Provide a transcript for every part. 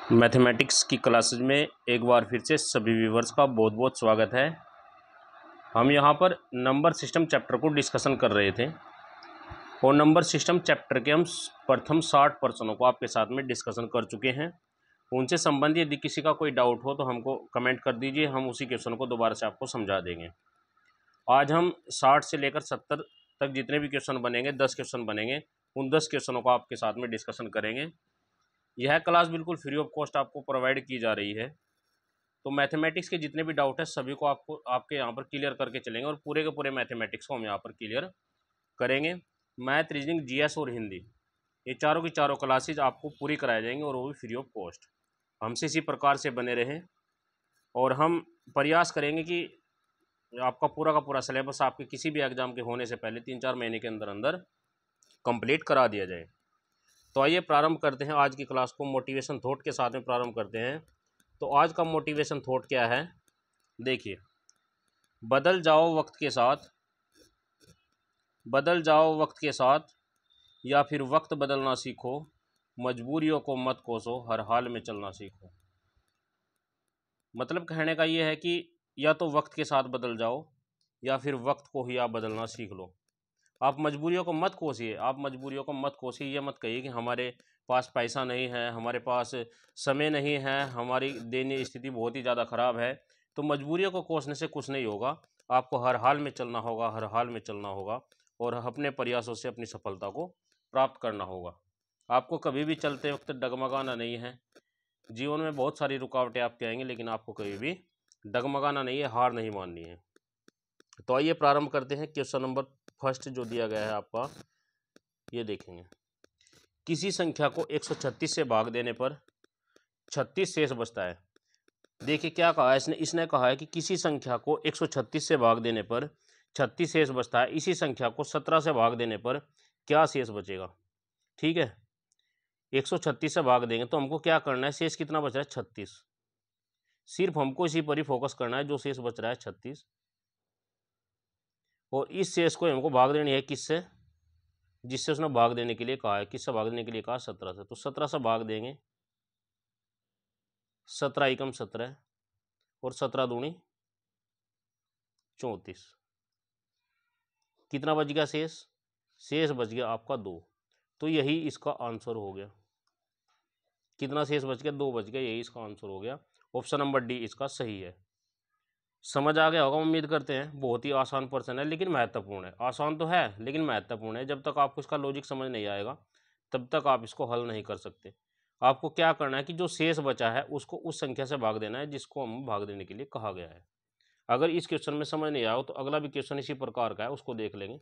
Mathematics की classes में एक बार फिर से सभी व्यूवर्स का बहुत बहुत स्वागत है। हम यहाँ पर नंबर सिस्टम चैप्टर को डिस्कशन कर रहे थे और नंबर सिस्टम चैप्टर के हम प्रथम 60 प्रश्नों को आपके साथ में डिस्कशन कर चुके हैं। उनसे संबंधित यदि किसी का कोई डाउट हो तो हमको कमेंट कर दीजिए, हम उसी क्वेश्चन को दोबारा से आपको समझा देंगे। आज हम 60 से लेकर 70 तक जितने भी क्वेश्चन बनेंगे, 10 क्वेश्चन बनेंगे, उन 10 क्वेश्चनों को आपके साथ में डिस्कशन करेंगे। यह क्लास बिल्कुल फ्री ऑफ कॉस्ट आपको प्रोवाइड की जा रही है। तो मैथमेटिक्स के जितने भी डाउट है सभी को आपके यहाँ पर क्लियर करके चलेंगे और पूरे के पूरे मैथमेटिक्स को हम यहाँ पर क्लियर करेंगे। मैथ, रीजनिंग, जीएस और हिंदी, ये चारों की चारों क्लासेज आपको पूरी कराई जाएंगी और वो भी फ्री ऑफ कॉस्ट। हमसे इसी प्रकार से बने रहें और हम प्रयास करेंगे कि आपका पूरा का पूरा सिलेबस आपके किसी भी एग्जाम के होने से पहले 3-4 महीने के अंदर अंदर कंप्लीट करा दिया जाए। तो आइए प्रारंभ करते हैं आज की क्लास को। मोटिवेशन थॉट के साथ में प्रारंभ करते हैं। तो आज का मोटिवेशन थॉट क्या है, देखिए। बदल जाओ वक्त के साथ, बदल जाओ वक्त के साथ, या फिर वक्त बदलना सीखो, मजबूरियों को मत कोसो, हर हाल में चलना सीखो। मतलब कहने का ये है कि या तो वक्त के साथ बदल जाओ या फिर वक्त को ही आप बदलना सीख लो। आप मजबूरियों को मत कोसिए, आप मजबूरियों को मत कोसिए। ये मत कहिए कि हमारे पास पैसा नहीं है, हमारे पास समय नहीं है, हमारी दैनिक स्थिति बहुत ही ज़्यादा ख़राब है। तो मजबूरियों को कोसने से कुछ नहीं होगा। आपको हर हाल में चलना होगा, हर हाल में चलना होगा और अपने प्रयासों से अपनी सफलता को प्राप्त करना होगा। आपको कभी भी चलते वक्त डगमगाना नहीं है। जीवन में बहुत सारी रुकावटें आपके आएंगी, लेकिन आपको कभी भी डगमगाना नहीं है, हार नहीं माननी है। तो आइए प्रारंभ करते हैं। क्वेश्चन नंबर फर्स्ट जो दिया गया है आपका, ये देखेंगे। किसी संख्या को 136 से भाग देने पर 36 शेष बचता है। देखिए क्या कहा है इसने कहा है कि किसी संख्या को 136 से भाग देने पर 36 शेष बचता है। इसी संख्या को 17 से भाग देने पर क्या शेष बचेगा। ठीक है, 136 से भाग देंगे तो हमको क्या करना है, शेष कितना बच रहा है 36। सिर्फ हमको इसी पर ही फोकस करना है, जो शेष बच रहा है 36, और इस शेष को हमको भाग देनी है किससे, जिससे उसने भाग देने के लिए कहा है। किससे भाग देने के लिए कहा, 17 से। तो 17 से भाग देंगे, 17 एकम 17 और 17 दूनी 34। कितना बच गया शेष, शेष बच गया आपका 2। तो यही इसका आंसर हो गया। कितना शेष बच गया, 2 बच गया, यही इसका आंसर हो गया। ऑप्शन नंबर डी इसका सही है। समझ आ गया होगा, उम्मीद करते हैं। बहुत ही आसान प्रश्न है लेकिन महत्वपूर्ण है। आसान तो है लेकिन महत्वपूर्ण है। जब तक आपको इसका लॉजिक समझ नहीं आएगा तब तक आप इसको हल नहीं कर सकते। आपको क्या करना है कि जो शेष बचा है उसको उस संख्या से भाग देना है जिसको हम भाग देने के लिए कहा गया है। अगर इस क्वेश्चन में समझ नहीं आया तो अगला भी क्वेश्चन इसी प्रकार का है, उसको देख लेंगे।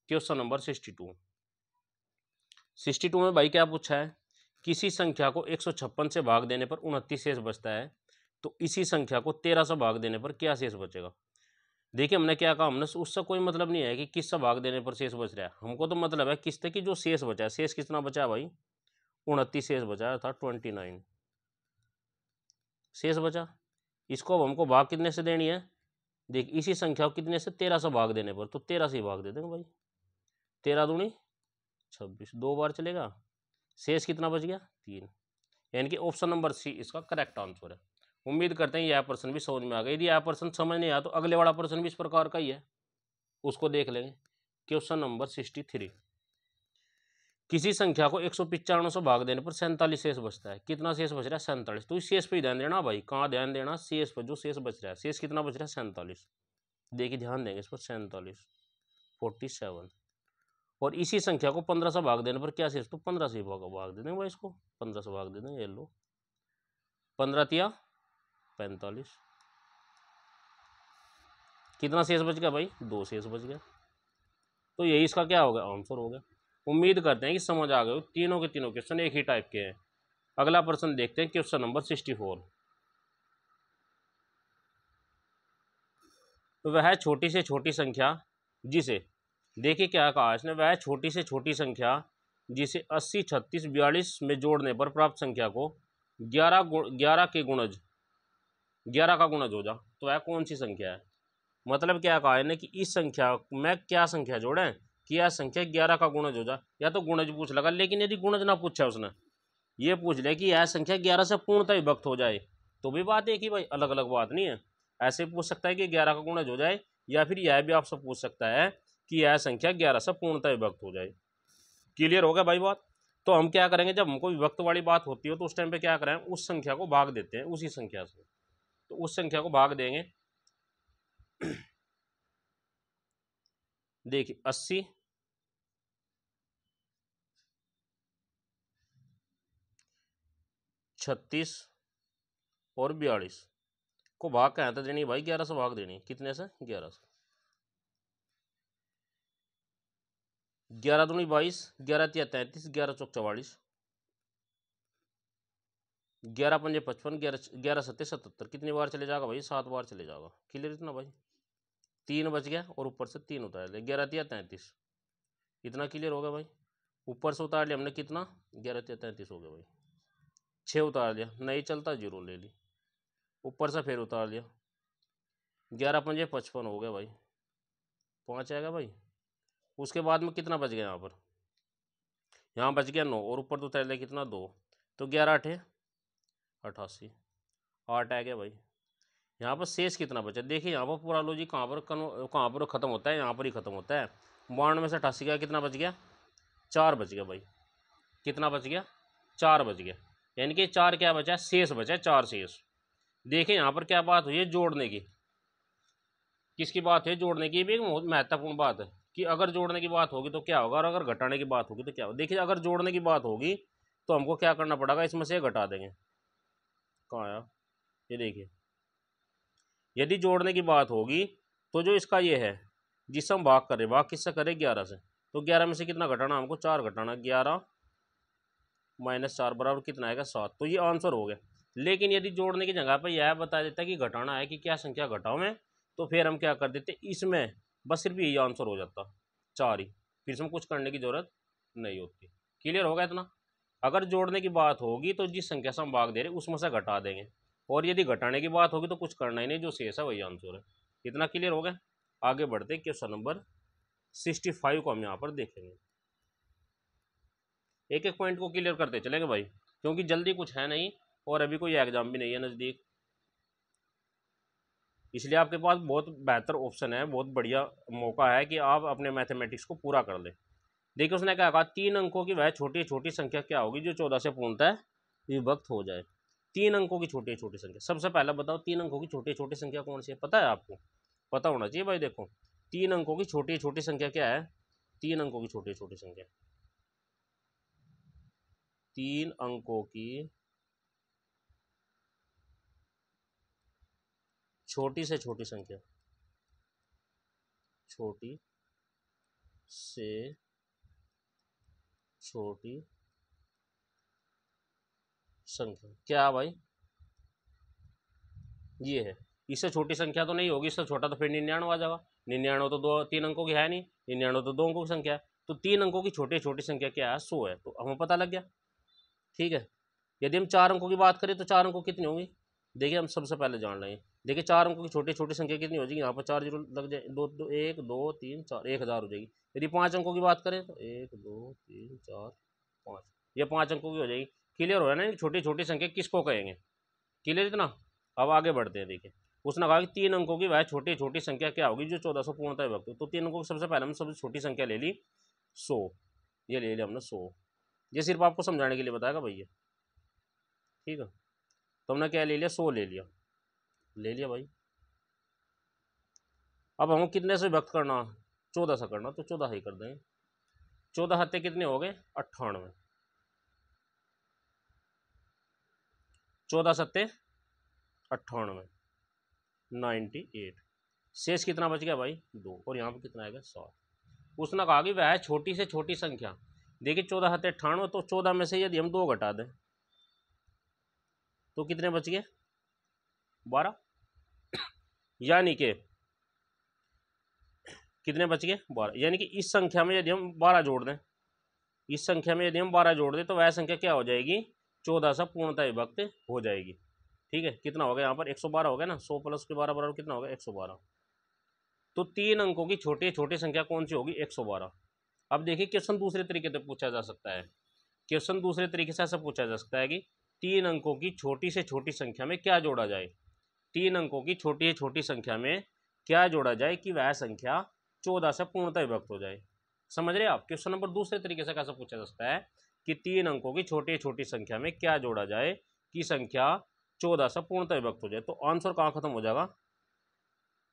Question number 62। 62 में भाई क्या पूछा है, किसी संख्या को 156 से भाग देने पर 29 शेष बचता है, तो इसी संख्या को 13 से भाग देने पर क्या शेष बचेगा। देखिए हमने क्या कहा, हमने उससे कोई मतलब नहीं है कि किस से भाग देने पर शेष बच रहा है। हमको तो मतलब है किस से कि जो शेष बचा है। शेष कितना बचा है भाई, 29 शेष बचा था, 29 शेष बचा। इसको अब हमको भाग कितने से देनी है, देख इसी संख्या को कितने से, 13 से भाग देने पर। तो 13 से ही भाग दे देंगे भाई, 13 दूनी 26, 2 बार चलेगा। शेष कितना बच गया, 3। यानी कि ऑप्शन नंबर सी इसका करेक्ट आंसर है। उम्मीद करते हैं यह प्रश्न भी समझ में आ गया। यदि यह प्रश्न समझ नहीं आया तो अगले वाला प्रश्न भी इस प्रकार का ही है, उसको देख लेंगे। Question number 63। किसी संख्या को 195 से भाग देने पर 47 शेष बचता है। कितना शेष बच रहा है, 47। तो इस शेष पे ही ध्यान देना भाई। कहाँ ध्यान देना, शेष पर। जो शेष बच रहा है, शेष कितना बच रहा है, 47। देखिए ध्यान देंगे इस पर, 47, 47। और इसी संख्या को 15 से भाग देने पर क्या शेष, तो 15 से भाग दे देंगे भाई। इसको 15 से भाग दे देंगे। ये लो, 15 तिया 45। कितना शेष बच गया भाई, 2 शेष बच गया। तो यही इसका क्या हो गया, आंसर हो गया। उम्मीद करते हैं कि समझ आ गए। तीनों के तीनों क्वेश्चन एक ही टाइप के हैं। अगला प्रश्न देखते हैं, क्वेश्चन नंबर 64। तो वह छोटी से छोटी संख्या जिसे, देखिए क्या कहा इसने, वह छोटी से छोटी संख्या जिसे 80, 36, 42 में जोड़ने पर प्राप्त संख्या को 11 के गुणज, 11 का गुणज हो जा, तो वह कौन सी संख्या है। मतलब क्या कहा है कि इस संख्या में क्या संख्या जोड़ें कि यह संख्या 11 का गुणज हो जा। या तो गुणज पूछ लगा, लेकिन यदि गुणज ना पूछा उसने ये पूछ ले कि यह संख्या 11 से पूर्णतः विभक्त हो जाए तो भी बात एक ही भाई, अलग अलग बात नहीं है। ऐसे पूछ सकता है कि 11 का गुणज हो जाए, या फिर यह भी आपसे पूछ सकता है कि यह संख्या 11 से पूर्णतः विभक्त हो जाए। क्लियर हो गया भाई बात। तो हम क्या करेंगे, जब हमको विभक्त वाली बात होती हो तो उस टाइम पे क्या करें, उस संख्या को भाग देते हैं उसी संख्या से। तो उस संख्या को भाग देंगे, देखिए 80, 36 और 42 को भाग क्या था देनी भाई, 11 से भाग देनी। कितने से, 11 से। 11 दूनी 22, 11 तिया 33, 11 चौक 44, 11 पंजे 55, 11 सत्ते 77। कितनी बार चले जाएगा भाई, 7 बार चले जाएगा। क्लियर इतना भाई, 3 बच गया और ऊपर से 3 उतार लिया, 11 तिया 33। इतना क्लियर हो गया भाई। ऊपर से उतार लिया हमने कितना, 11 तिया 33 हो गया भाई। 6 उतार लिया, नहीं चलता, 0 ले ली। ऊपर से फिर उतार लिया, 11 पंजे 55 हो गया भाई, 5 आएगा भाई। उसके बाद में कितना बच गया यहाँ पर, यहाँ बच गया 9 और ऊपर तो उतार लिया कितना, 2। तो 11 8 88, 8 आ गया भाई। यहाँ पर शेष कितना बचा, देखिए यहाँ पर पूरा लॉजिक कहाँ पर ख़त्म होता है, यहाँ पर ही ख़त्म होता है। 92 में से 88 का कितना बच गया, 4 बच गया भाई। कितना बच गया, 4 बच गया। यानी कि 4 क्या बचा, शेष बचा, 4 शेष। देखिए यहाँ पर क्या बात हुई है, जोड़ने की। किसकी बात है, जोड़ने की। भी एक बहुत महत्वपूर्ण बात है कि अगर जोड़ने की बात होगी तो क्या होगा, और अगर घटाने की बात होगी तो क्या होगा। देखिए अगर जोड़ने की बात होगी तो हमको क्या करना पड़ेगा, इसमें से घटा देंगे। कहाँ आया, ये देखिए। यदि जोड़ने की बात होगी तो जो इसका ये है जिससे हम भाग करें, भाग किससे करें, 11 से। तो 11 में से कितना घटाना, हमको 4 घटाना। 11 माइनस 4 बराबर कितना आएगा, 7। तो ये आंसर हो गया। लेकिन यदि जोड़ने की जगह पर यह बता देता कि घटाना है, कि क्या संख्या घटाओ में, तो फिर हम क्या कर देते, इसमें बस सिर्फ यही आंसर हो जाता, 4 ही। फिर इसमें कुछ करने की जरूरत नहीं होती। क्लियर होगा इतना। अगर जोड़ने की बात होगी तो जिस संख्या से हम भाग दे रहे उसमें से घटा देंगे, और यदि घटाने की बात होगी तो कुछ करना ही नहीं, जो शेष है वही आंसर है। इतना क्लियर हो गया। आगे बढ़ते क्वेश्चन नंबर 65 को हम यहाँ पर देखेंगे। एक एक पॉइंट को क्लियर करते चलेंगे भाई, क्योंकि जल्दी कुछ है नहीं और अभी कोई एग्जाम भी नहीं है नज़दीक, इसलिए आपके पास बहुत बेहतर ऑप्शन है, बहुत बढ़िया मौका है कि आप अपने मैथमेटिक्स को पूरा कर लें। देखिए उसने क्या कहा, 3 अंकों की वह छोटी छोटी संख्या क्या होगी जो 14 से पूर्णतः विभक्त हो जाए। 3 अंकों की छोटी छोटी संख्या, सबसे पहले बताओ 3 अंकों की छोटी छोटी संख्या कौन सी है, पता है आपको, पता होना चाहिए भाई। देखो 3 अंकों की छोटी छोटी संख्या क्या है, 3 अंकों की छोटी छोटी संख्या, 3 अंकों की छोटी से छोटी संख्या, छोटी से छोटी संख्या क्या भाई, ये है। इससे छोटी संख्या तो नहीं होगी, इससे छोटा तो फिर 99 आ जाएगा। 99 तो 3 अंकों की है नहीं, 99 तो 2 अंकों की संख्या है। तो 3 अंकों की छोटी छोटी संख्या क्या है, 100 है। तो हमें पता लग गया, ठीक है। यदि हम 4 अंकों की बात करें तो 4 अंकों कितनी होंगी, देखिए हम सबसे पहले जान लेंगे। देखिए 4 अंकों की छोटी छोटी संख्या कितनी हो जाएगी, यहाँ पर 4 जीरो लग जाए, 2 2 1 2 3 4, 1000 हो जाएगी। यदि 5 अंकों की बात करें तो 1 2 3 4 5, ये 5 अंकों की हो जाएगी। क्लियर हो रहा है ना, छोटी छोटी संख्या किसको कहेंगे। क्लियर इतना। अब आगे बढ़ते हैं। देखिए उसने कहा कि 3 अंकों की वह छोटी छोटी संख्या क्या होगी जो 1400 पूर्णतः विभक्त हो। तो 3 अंकों की सबसे पहले हमने सबसे छोटी संख्या ले ली 100, ये ले लिया हमने 100। ये सिर्फ आपको समझाने के लिए बताएगा भैया, ठीक है। तो हमने क्या ले लिया, 100 ले लिया, ले लिया भाई। अब हमको कितने से विभक्त करना, 14 से करना, तो 14 ही कर देंगे। 14 हत्ते कितने हो गए, 98। 14 सत्ते 98, 98। शेष कितना बच गया भाई, 2। और यहाँ पर कितना आएगा, 7। उसने कहा कि वह छोटी से छोटी संख्या, देखिए 14 हत्ते 98, तो 14 में से यदि हम 2 घटा दें तो कितने बच गए, 12। यानी कि कितने बच गए, 12। यानी कि इस संख्या में यदि हम 12 जोड़ दें, इस संख्या में यदि हम 12 जोड़ दें तो वह संख्या क्या हो जाएगी, 14 से पूर्णतः विभक्त हो जाएगी। ठीक है, कितना हो गया यहाँ पर, 112 हो गया ना। 100 प्लस के 12 बराबर कितना होगा, 112। तो 3 अंकों की छोटी छोटी संख्या कौन सी होगी, 112। अब देखिए क्वेश्चन दूसरे तरीके से पूछा जा सकता है क्वेश्चन दूसरे तरीके से ऐसा पूछा जा सकता है कि 3 अंकों की छोटी से छोटी संख्या में क्या जोड़ा जाए। 3 अंकों की छोटी से छोटी संख्या में क्या जोड़ा जाए कि वह संख्या 14 से पूर्णतः विभक्त हो जाए। समझ रहे आप? क्वेश्चन नंबर दूसरे तरीके से कैसे पूछा जा सकता है कि 3 अंकों की छोटी से छोटी संख्या में क्या जोड़ा जाए कि संख्या 14 से पूर्णतः विभक्त हो जाए। तो आंसर कहाँ खत्म हो जाएगा?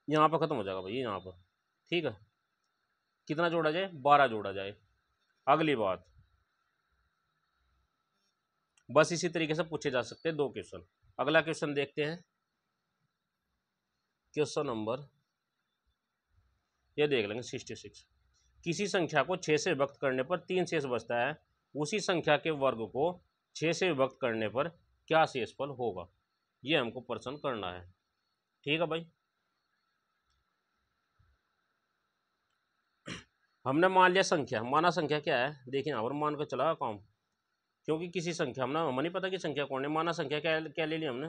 यहाँ पर खत्म हो जाएगा भाई, यहाँ पर। ठीक है, कितना जोड़ा जाए? 12 जोड़ा जाए। अगली बात, बस इसी तरीके से पूछे जा सकते हैं 2 क्वेश्चन। अगला क्वेश्चन देखते हैं। क्वेश्चन नंबर ये देख लेंगे 66। किसी संख्या को 6 से विभक्त करने पर 3 शेष बचता है, उसी संख्या के वर्ग को 6 से विभक्त करने पर क्या शेषफल होगा? ये हमको प्रश्न करना है। ठीक है भाई, हमने मान लिया संख्या, माना संख्या क्या है, देखिए यहाँ पर मान कर चला काम, क्योंकि किसी संख्या हमें नहीं पता कि संख्या कौन है। माना संख्या क्या क्या ले लिया हमने?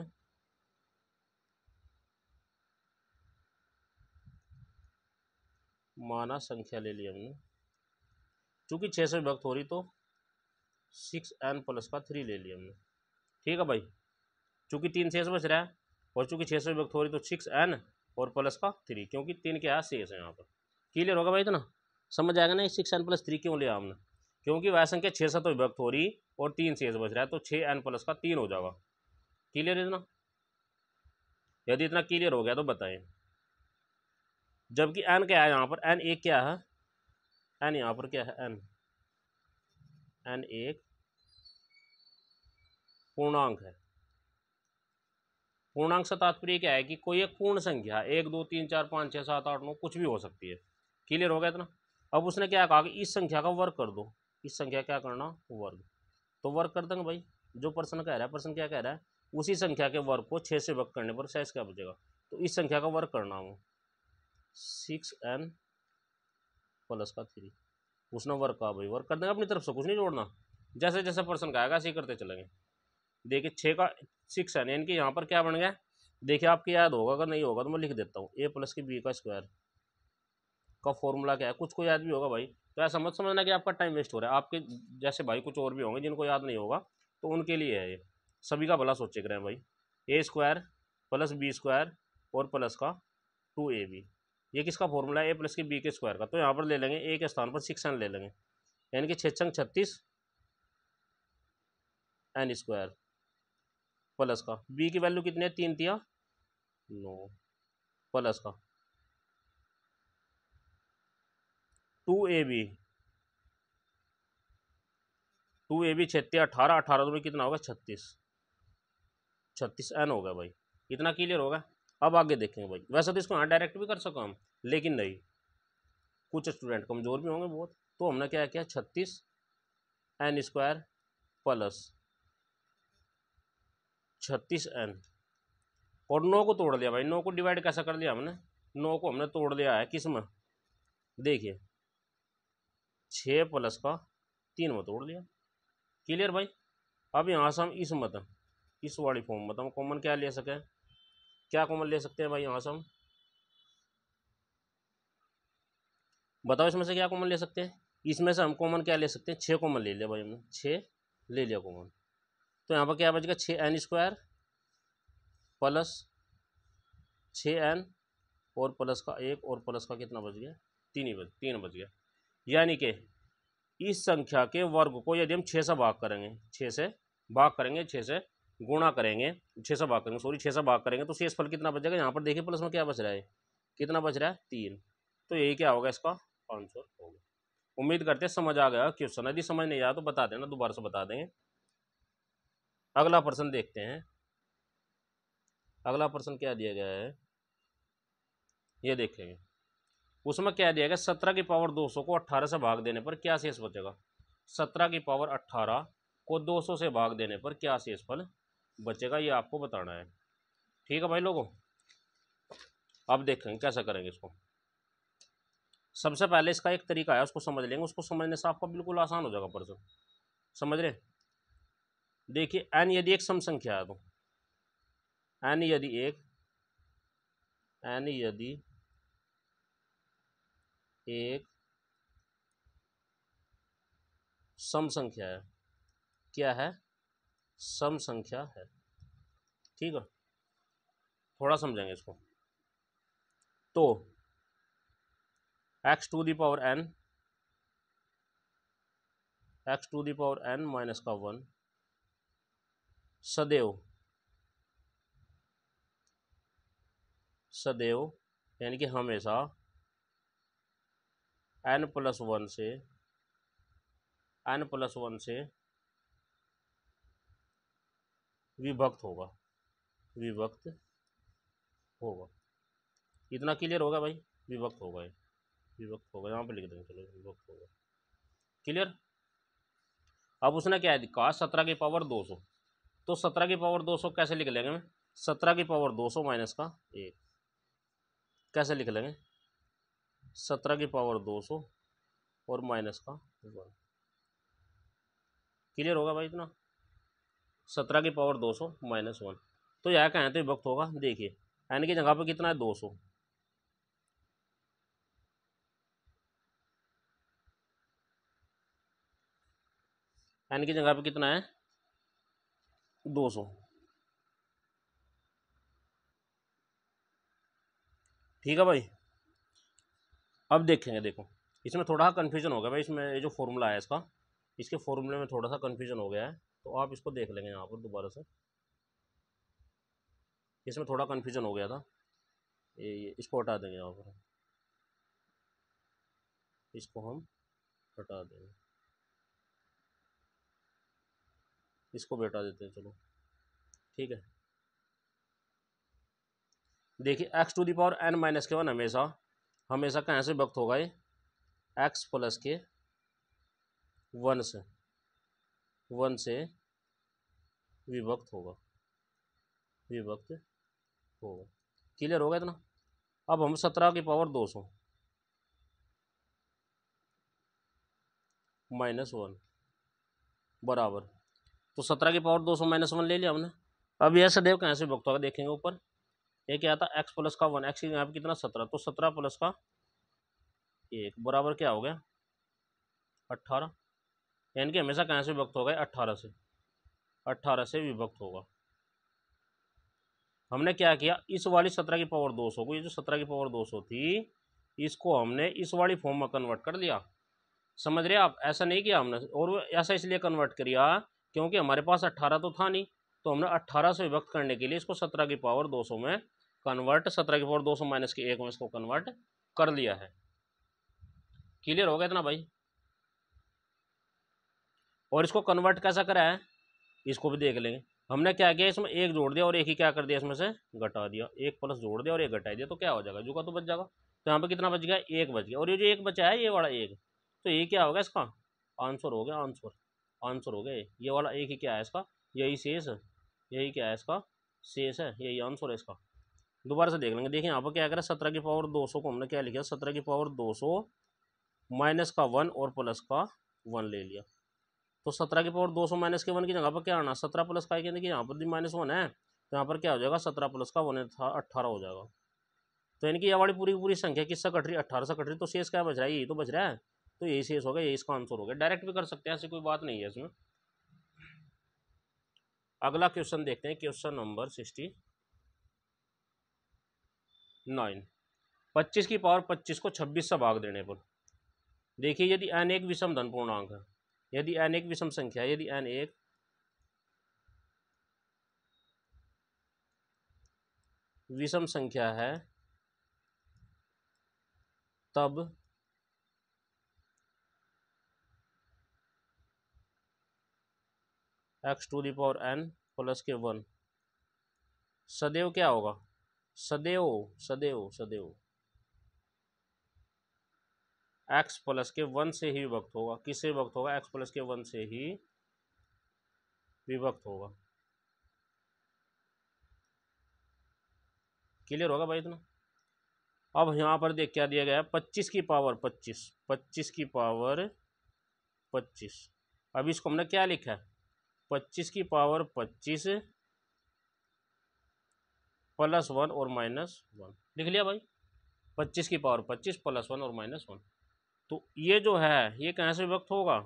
माना संख्या ले लिया हमने, चूंकि 6 से विभक्त हो रही तो 6n प्लस का 3 ले लिया हमने। ठीक है भाई, चूंकि 3 शेष बच रहा है और चूंकि 6 से विभक्त हो रही तो 6n और प्लस का 3, क्योंकि 3 क्या है शेष है यहाँ पर। क्लियर होगा भाई? इतना समझ आएगा ना? 6n प्लस 3 क्यों लिया हमने? क्योंकि वह संख्या 6 से तो विभक्त हो रही और 3 शेष बच रहा है, तो 6n प्लस का 3 हो जाएगा। क्लियर है इतना? यदि इतना क्लियर हो गया तो बताएं। जबकि n क्या है यहाँ पर? n एक क्या है? n यहाँ पर क्या है? n एक पूर्णांक है। पूर्णांक से तात्पर्य क्या है कि कोई एक पूर्ण संख्या 1 2 3 4 5 6 7 8 9 कुछ भी हो सकती है। क्लियर हो गया इतना? अब उसने क्या कहा कि इस संख्या का वर्ग कर दो। इस संख्या क्या करना? वर्ग। तो वर्ग कर देंगे भाई। जो प्रश्न कह रहा है, प्रश्न क्या कह रहा है? उसी संख्या के वर्ग को 6 से विभक्त करने पर शेष क्या बचेगा? तो इस संख्या का वर्ग करना हो 6n प्लस का 3। उसने वर्ग कहा भाई, वर्ग कर देंगे अपनी तरफ से, कुछ नहीं जोड़ना। जैसे जैसे प्रश्न का आएगा ऐसे ही करते चलेंगे। देखिए 6 का 6n, यानी कि यहाँ पर क्या बन गया? देखिए आपको याद होगा, अगर नहीं होगा तो मैं लिख देता हूँ। a प्लस की बी का स्क्वायर का फॉर्मूला क्या है? कुछ को याद भी होगा भाई, तो ऐसा मत समझना कि आपका टाइम वेस्ट हो रहा है। आपके जैसे भाई कुछ और भी होंगे जिनको याद नहीं होगा, तो उनके लिए है ये। सभी का भला सोचे करें भाई। ए स्क्वायर प्लस बी स्क्वायर और प्लस का 2ab, ये किसका फॉर्मूला है? ए प्लस की बी के स्क्वायर का। तो यहाँ पर ले लेंगे ए के स्थान पर 6n ले लेंगे, यानी कि 6 36 n स्क्वायर प्लस का बी की वैल्यू कितनी है? 3 तिया 9 प्लस का 2ab 6 18 18 में कितना होगा? 36 n होगा भाई। इतना क्लियर होगा? अब आगे देखेंगे भाई। वैसे तो इसको यहाँ डायरेक्ट भी कर सको हम, लेकिन नहीं, कुछ स्टूडेंट कमज़ोर भी होंगे बहुत, तो हमने क्या किया? 36 n स्क्वायर प्लस 36n और 9 को तोड़ लिया भाई। 9 को डिवाइड कैसा कर लिया हमने? 9 को हमने तोड़ लिया है किस में? देखिए 6 प्लस का 3 में तोड़ लिया। क्लियर भाई? अब यहाँ से हम इस वाली फॉर्म में हम कॉमन क्या ले सकें? क्या कॉमन ले सकते हैं भाई यहाँ से हम? बताओ इसमें से क्या कॉमन ले सकते हैं? इसमें से हम कॉमन क्या ले सकते हैं? 6 कॉमन ले लिया भाई हमने, 6 ले लिया कॉमन। तो यहाँ पर क्या बचेगा? 6n स्क्वायर प्लस 6n और प्लस का 1 और प्लस का कितना बच गया? 3 बच गया। यानी कि इस संख्या के वर्ग को यदि हम 6 से भाग करेंगे, 6 से भाग करेंगे, 6 से गुणा करेंगे, 6 से भाग करेंगे, सॉरी 6 से भाग करेंगे, तो शेषफल कितना बचेगा? यहाँ पर देखिए प्लस में क्या बच रहा है? कितना बच रहा है? 3। तो यही क्या होगा? इसका आंसर होगा। उम्मीद करते हैं समझ आ गया क्वेश्चन। यदि समझ नहीं आया तो बता देना, दोबारा से बता देंगे। अगला प्रश्न देखते हैं। अगला प्रश्न क्या दिया गया है ये देखेंगे। उसमें क्या दिया गया? 17 की पावर 200 को 18 से भाग देने पर क्या शेष बचेगा? 17 की पावर 18 को 200 से भाग देने पर क्या शेषफल बचेगा, ये आपको बताना है। ठीक है भाई लोगों, अब देखेंगे कैसा करेंगे इसको। सबसे पहले इसका एक तरीका है, उसको समझ लेंगे। उसको समझने से आपका बिल्कुल आसान हो जाएगा प्रश्न। समझ रहे? देखिए n यदि एक सम संख्या है तो n यदि एक सम संख्या है क्या है, सम संख्या है। ठीक है, थोड़ा समझेंगे इसको। तो x to the power n, x to the power n minus का 1 सदैव सदैव यानी कि हमेशा n प्लस वन से विभक्त होगा, विभक्त होगा। इतना क्लियर होगा भाई, विभक्त होगा, ये विभक्त होगा, यहाँ पे लिख देंगे, चलो विभक्त होगा। क्लियर। अब उसने क्या दिखा, 17 की पावर 200, तो 17 की पावर 200 कैसे लिख लेंगे मैं, 17 की पावर 200 माइनस का 1 कैसे लिख लेंगे, 17 की पावर 200 और माइनस का 1। क्लियर होगा भाई इतना, 17 की पावर 200 माइनस 1। तो यह कहें तो विभक्त होगा। देखिए एन की जगह पे कितना है, 200, एन की जगह पे कितना है, 200। ठीक है भाई। अब देखेंगे, देखो इसमें थोड़ा कन्फ्यूजन हो गया भाई, इसमें ये जो फॉर्मूला है इसका, इसके फॉर्मूले में थोड़ा सा कन्फ्यूजन हो गया है, तो आप इसको देख लेंगे यहाँ पर दोबारा से। इसमें थोड़ा कन्फ्यूजन हो गया था, ये इसको हटा देंगे यहाँ पर, इसको हम हटा देंगे, इसको भी हटा देते हैं, चलो ठीक है। देखिए x to the power n minus के 1 हमेशा हमेशा कहाँ से व्यक्त होगा, ये x प्लस के 1 से विभक्त होगा, विभक्त होगा। क्लियर होगा इतना। अब हम 17 की पावर 200 माइनस 1 बराबर, तो 17 की पावर 200 माइनस 1 ले लिया हमने। अब यह सदैव कहाँ से विभक्त होगा, देखेंगे ऊपर ये क्या था, x प्लस का 1, एक्स की यहाँ पे कितना 17, तो 17 प्लस का 1 बराबर क्या हो गया 18, यानी कि हमेशा कहाँ से विभक्त होगा, 18 से विभक्त होगा। हमने क्या किया, इस वाली 17 की पावर 200 को, ये जो 17 की पावर 200 थी, इसको हमने इस वाली फॉर्म में कन्वर्ट कर लिया। समझ रहे आप, ऐसा नहीं किया हमने, और वो ऐसा इसलिए कन्वर्ट किया क्योंकि हमारे पास 18 तो था नहीं, तो हमने 18 से विभक्त करने के लिए इसको 17 की पावर 200 में कन्वर्ट, 17 की पावर 200 माइनस के 1 में इसको कन्वर्ट कर लिया है। क्लियर हो गया इतना भाई। और इसको कन्वर्ट कैसा करा है, इसको भी देख लेंगे। हमने क्या किया, इसमें एक जोड़ दिया और एक ही क्या कर दिया, इसमें से घटा दिया, एक प्लस जोड़ दिया और एक घटा दिया, तो क्या हो जाएगा, जो का तो बच जाएगा। तो यहाँ पे कितना बच गया, 1 बच गया, और ये जो 1 बचा है, ये वाला 1, तो ये क्या होगा, इसका आंसर हो गया, आंसर हो गया। ये वाला एक ही क्या है इसका, यही शेष है, यही क्या है इसका शेष है, यही आंसर है इसका। दोबारा से देख लेंगे। देखिए यहाँ पर क्या करें, 17 की पावर 200 को हमने क्या लिखा, 17 की पावर 200 माइनस का 1 और प्लस का 1 ले लिया। तो 17 की पावर 200 माइनस के 1 की जगह पर क्या आना, 17 प्लस का, देखिए यहाँ पर भी -1 है, तो यहाँ पर क्या हो जाएगा, 17 प्लस का 1 था 18 हो जाएगा। तो यानी कि ये वाली पूरी पूरी संख्या किससे कट रही, 18 से कट रही, तो शेष क्या बच रहा है, यही तो बच रहा है, तो यही शेष हो गया, यही इसका आंसर हो गया। डायरेक्ट भी कर सकते हैं, ऐसी कोई बात नहीं है इसमें। अगला क्वेश्चन देखते हैं, क्वेश्चन नंबर 69। 25 की पावर 25 को 26 से भाग देने पर, देखिए यदि n एक विषम धन पूर्णांक है, यदि n एक विषम संख्या है, यदि n एक विषम संख्या है, तब x to the power n plus के 1 सदैव क्या होगा, सदैव सदैव सदैव x प्लस के 1 से ही विभक्त होगा। किससे विभक्त होगा, x प्लस के 1 से ही विभक्त होगा। क्लियर होगा भाई इतना। अब यहाँ पर देख क्या दिया गया है, 25 की पावर 25, 25 की पावर 25। अब इसको हमने क्या लिखा है, 25 की पावर 25 प्लस 1 और -1 लिख लिया भाई। 25 की पावर 25 प्लस 1 और -1, तो ये जो है ये कहाँ से विभक्त होगा,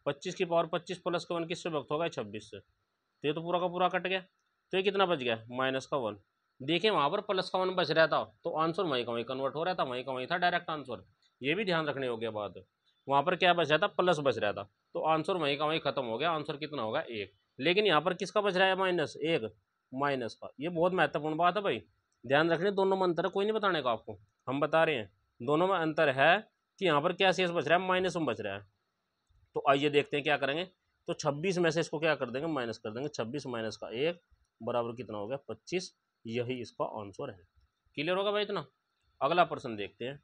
25 की पावर 25 प्लस का 1 किससे व्यक्त होगा, 26 से। तो ये तो पूरा का पूरा कट गया, तो ये कितना बच गया, माइनस का 1। देखिए वहाँ पर प्लस का 1 बच रहा था, तो आंसर वहीं का वहीं कन्वर्ट हो रहा था, वहीं का वहीं था डायरेक्ट आंसर। ये भी ध्यान रखने योग्य बात है, वहाँ पर क्या बच रहा था, प्लस बच रहा था, तो आंसर वहीं का वहीं खत्म हो गया, आंसर कितना होगा, 1। लेकिन यहाँ पर किसका बच रहा है, माइनस 1, माइनस का। ये बहुत महत्वपूर्ण बात है भाई, ध्यान रखने, दोनों में अंतर है, कोई नहीं बताने का आपको, हम बता रहे हैं दोनों में अंतर है कि यहाँ पर क्या शेष बच रहा है, माइनस में बच रहा है। तो आइए देखते हैं क्या करेंगे। तो 26 में से इसको क्या कर देंगे, माइनस कर देंगे, 26 माइनस का 1 बराबर कितना हो गया, 25। यही इसका आंसर है। क्लियर होगा भाई इतना। अगला प्रश्न देखते हैं,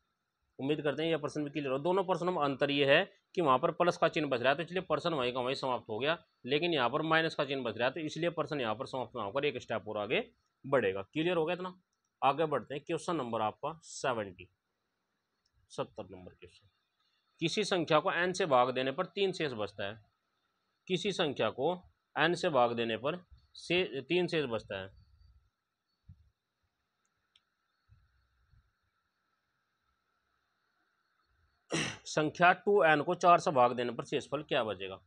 उम्मीद करते हैं यह प्रश्न भी क्लियर हो। दोनों प्रश्नों में अंतर ये है कि वहाँ पर प्लस का चिन्ह बच रहा है, तो इसलिए प्रश्न वहीं का वहीं समाप्त हो गया, लेकिन यहाँ पर माइनस का चिन्ह बच रहा है, तो इसलिए प्रश्न यहाँ पर समाप्त ना होकर एक स्टेप और आगे बढ़ेगा। क्लियर हो गया इतना। आगे बढ़ते हैं, क्वेश्चन नंबर आपका 70 नंबर क्वेश्चन। किसी संख्या को n से भाग देने पर 3 शेष बचता है। किसी संख्या को n से भाग देने पर 3 शेष बचता है। संख्या 2n को 4 से भाग देने पर शेषफल क्या बचेगा।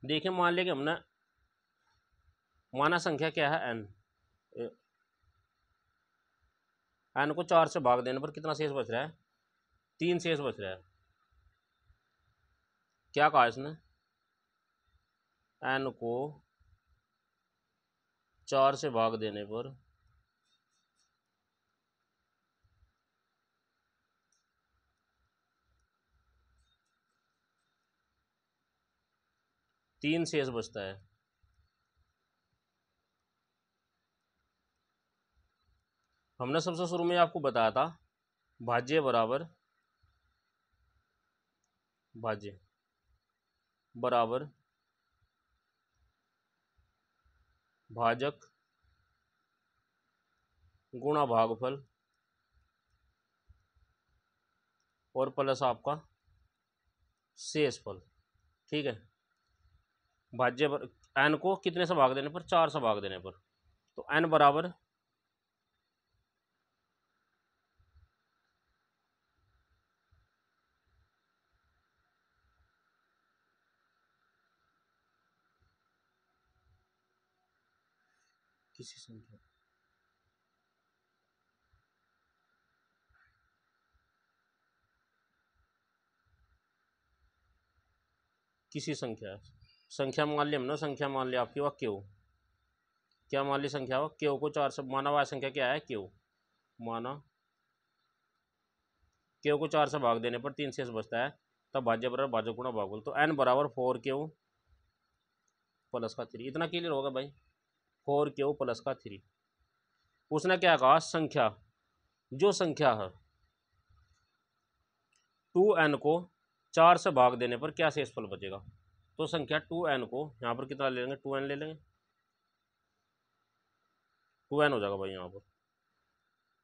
देखिए मान लिया कि हमने माना संख्या क्या है, n को 4 से भाग देने पर कितना शेष बच रहा है, 3 शेष बच रहा है। क्या कहा इसने, n को 4 से भाग देने पर तीन शेष बचता है। हमने सबसे शुरू में आपको बताया था भाज्य बराबर भाज्य बराबर भाजक गुणा भागफल और प्लस आपका शेषफल। ठीक है, भाज्य एन को कितने से भाग देने पर, 4 से भाग देने पर, तो एन बराबर किसी संख्या संख्या मान ली हमने, संख्या मान ली आपकी वह क्यू, क्या मान ली संख्या हो, क्यू को 4 से माना, वह संख्या क्या है, क्यू माना, क्यू को 4 से भाग देने पर 3 शेष बचता है, तब भाज्य बराबर भाजक गुणा भागफल। तो एन बराबर 4 क्यू प्लस का 3। इतना क्लियर होगा भाई, 4 क्यू प्लस का 3। उसने क्या कहा, संख्या जो संख्या है 2n को 4 से भाग देने पर क्या शेषफल बचेगा। तो संख्या 2n को यहाँ पर कितना ले लेंगे, 2n ले लेंगे, 2n हो जाएगा भाई यहाँ पर।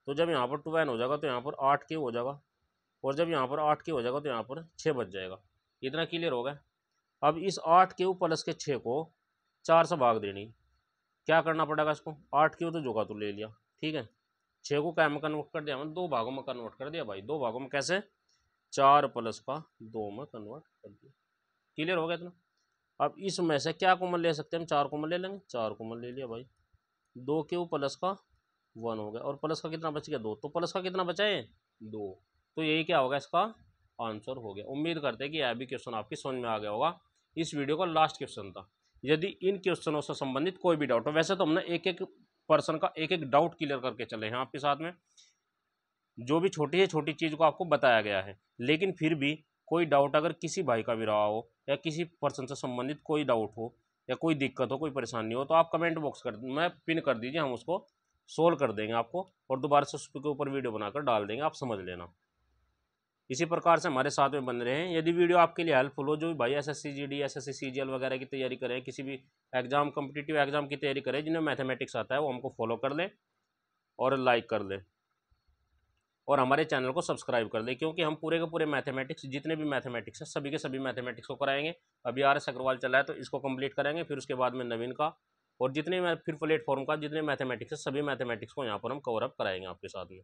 तो जब यहाँ पर 2n हो जाएगा तो यहाँ पर 8 क्यू हो जाएगा, और जब यहाँ पर 8 क्यू हो जाएगा तो यहाँ पर 6 बच जाएगा। इतना क्लियर होगा। अब इस 8 क्यू प्लस के 6 को 4 से भाग देनी, क्या करना पड़ेगा इसको, 8 क्यू तो जो का तो ले लिया, ठीक है, 6 को क्या में कन्वर्ट कर दिया, हमने 2 भागों में कन्वर्ट कर दिया भाई। 2 भागों में कैसे, 4 प्लस का 2 में कन्वर्ट कर दिया। क्लियर हो गया इतना। अब इसमें से क्या कॉमन ले सकते हैं हम, 4 कॉमन ले लेंगे, 4 कॉमन ले लिया भाई, 2 क्यू प्लस का 1 हो गया, और प्लस का कितना बच गया, 2, तो प्लस का कितना बचा है, 2। तो यही क्या होगा, इसका आंसर हो गया। उम्मीद करते हैं कि यह भी क्वेश्चन आपकी समझ में आ गया होगा। इस वीडियो का लास्ट क्वेश्चन था। यदि इन क्वेश्चनों से संबंधित कोई भी डाउट हो, वैसे तो हमने एक एक पर्सन का एक एक डाउट क्लियर करके चले हैं आपके साथ में, जो भी छोटी से छोटी चीज़ को आपको बताया गया है, लेकिन फिर भी कोई डाउट अगर किसी भाई का भी रहा हो, या किसी पर्सन से संबंधित कोई डाउट हो, या कोई दिक्कत हो, कोई परेशानी हो, तो आप कमेंट बॉक्स में पिन कर दीजिए, हम उसको सोल्व कर देंगे आपको, और दोबारा से उसके ऊपर वीडियो बनाकर डाल देंगे, आप समझ लेना। इसी प्रकार से हमारे साथ में बने रहें। यदि वीडियो आपके लिए हेल्पफुल हो, जो भी भाई एसएससी जीडी, एसएससी सीजीएल वगैरह की तैयारी करें, किसी भी एग्जाम, कम्पिटिटिव एग्जाम की तैयारी करें, जिन्हें मैथमेटिक्स आता है, वो हमको फॉलो कर लें और लाइक कर लें, और हमारे चैनल को सब्सक्राइब कर दें, क्योंकि हम पूरे के पूरे मैथमेटिक्स, जितने भी मैथमेटिक्स है, सभी के सभी मैथमेटिक्स को कराएंगे। अभी RS अग्रवाल चला है तो इसको कंप्लीट करेंगे, फिर उसके बाद में नवीन का, और जितने फिर प्लेटफॉर्म का जितने मैथमेटिक्स है, सभी मैथमेटिक्स को यहाँ पर हम कवर अप कराएंगे आपके साथ में।